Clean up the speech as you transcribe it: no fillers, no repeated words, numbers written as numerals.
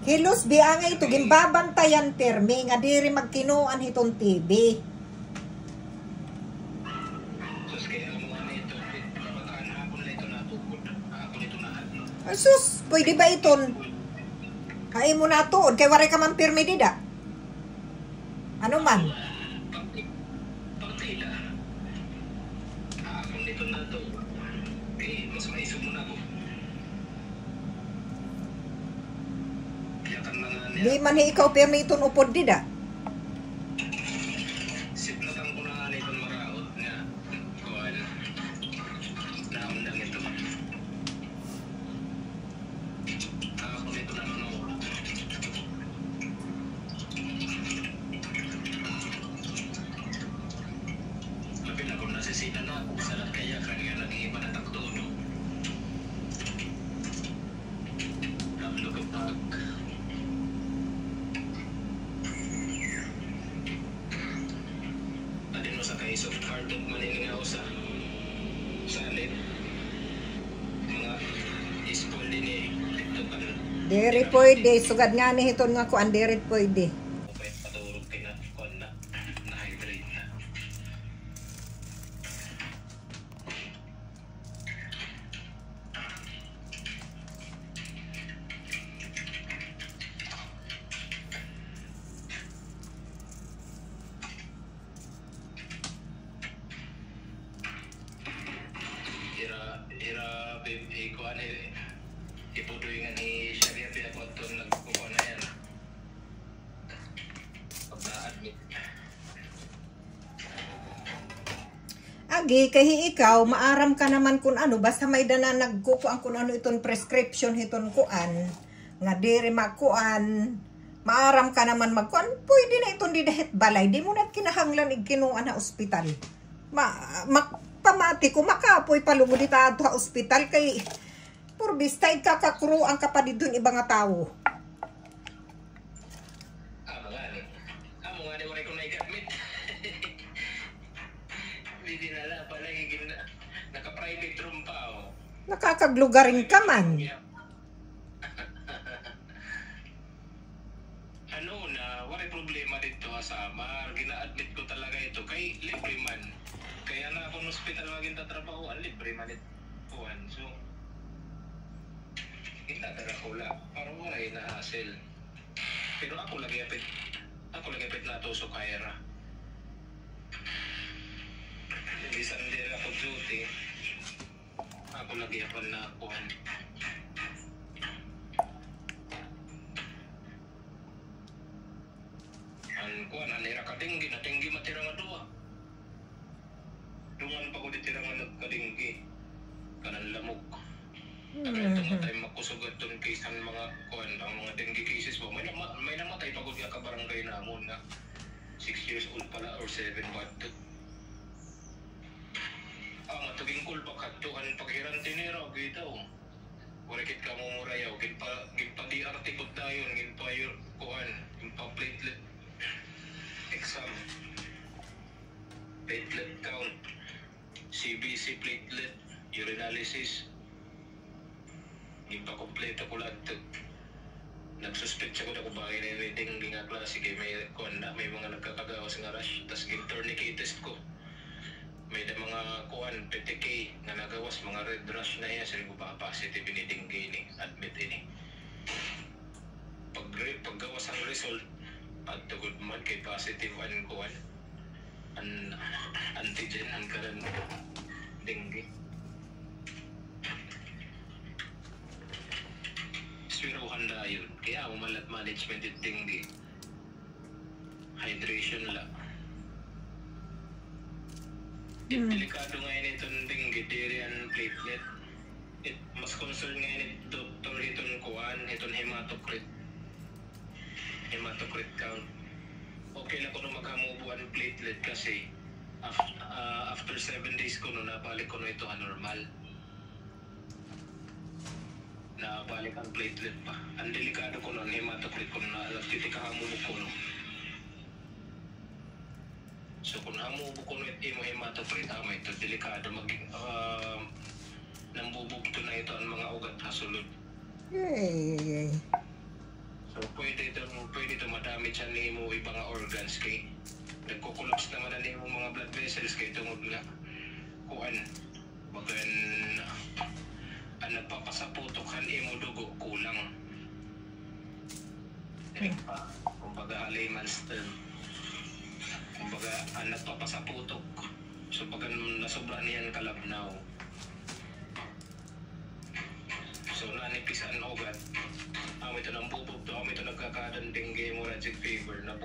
Kilos biangay ito, gimbabantayan permi, nga diri magkinuan hitong TV. Sus, kaya mo nga nito, kabataan hapon na ito natupod. Hapon ito na. Sus, pwede ba iton? Hay mo na tuod, kay waray ka man permi dida. Ano man? Pagtila. Hapon ito na to. Eh, mas maisog mo na ko. Iyakan na nga niya. Di man ikaw permi iton upod dida. Siplatan ko na nga nito maraot nga. Kuhan. Naundang ito. Hapon ito na no. Labi na kung nasisita na ako sa kaya kanya nag-iiba na taktudo. Look at that. Adin mo sa case of cardboard maningaw sa alin. Mga ispool din eh. Ito pa na. Diri pwede, sugad nga ni hiton nga kuan diri pwede. Okay, paturog kayo na kuhan na. Na-hydrate na. Kuhan eh. Ipudoy nga ni Sharia Piacoton nagkukuha na yan. Pag na-admit. Agi, kay ikaw, maaram ka naman kung ano, basta may dana nagkukuan kung ano iton prescription hiton kuan, nga diri makuan, maaram ka naman magkuan, pwede na iton di dahit balay, di mo na kinahanglan igkinuan na ospital. Pamati ko, makapoy palugod ita sa ospital, kay purbista ikakakruan ka pa dito iba nga tao. Amo nga ni, wala ko na-admit. Hindi dinala pala, naka-private room pa oh. Nakakaglugarin ka man. Ano na, wala problema dito sa Amar. Gina-admit ko talaga ito kay libre man. Kaya na akong hospital maging tatrabaho, libre man ito. So, ginagawa ko lang. Parang wala yung na-hassle. Pero ako lagi apit na ito so kaya na. Hindi sandira ako duty. Ako lagi apit na akuhan. Kuan anira kadinggi na tinggi matira nga duwa. Dungan pa ko ditira nga kadinggi. Kanan lamok. Kaya itong matay makusugad doon case ang mga kuan ang mga dengue cases po. May namatay pa ko diya ka barangay namon na 6 years old pala or 7 but matuging kul pa kadtuhan paghiran tinira gitaw. Wala kit ka mo murayaw ginpa di artikot dayon ginpa kuan ginpa platelet exam, platelet count, CBC platelet, urinalysis. Hindi pa kompleto ko lahat ito. Nagsuspect siya ko na kung bakit na yung dengue nga klase kaya may mga nagkakagawas nga rush. Tapos tourniquet test ko. May na mga kuhan, PTK na nagawas, mga red rush na yan. Sabi ko ba positive ini dengue ini, admit ini. Paggawas ang result, at tugod man kay positive an kuhan antigen ang karan dengue. Pero handa yun kaya umalat management yung dengue, hydration lang. Delikado ngayon itong dengue, diri ang platelet. Mas concern ngayon ito itong kuhan, itong hematocrit count. Okay lang ko nung maghamubuan ng platelet kasi after 7 days ko nung nabalik ko na ito anormal. Nabalik ang platelet pa. Ang delikado ko nun, hematocrit ko nung titikahamubok ko nung. So kung hamubok ko nung imo hematocrit, ito delikado maging nambubugto na ito ang mga ugat hasulod. Yay. So So, pwede ito madamage siya nimo ibang nga organs kay nagkukulaps naman na nimo mga blood vessels kay tungod nga kuan bagan ang nagpapasaputok imo dugo kulang. Kumbaga layman's term. Kumbaga ang nagpapasaputok. So bagan nasobra niyan kalabnaw. So nanipis ang ugat. Ito ng bubog to, ito nagkakadang dengue hemorrhagic fever na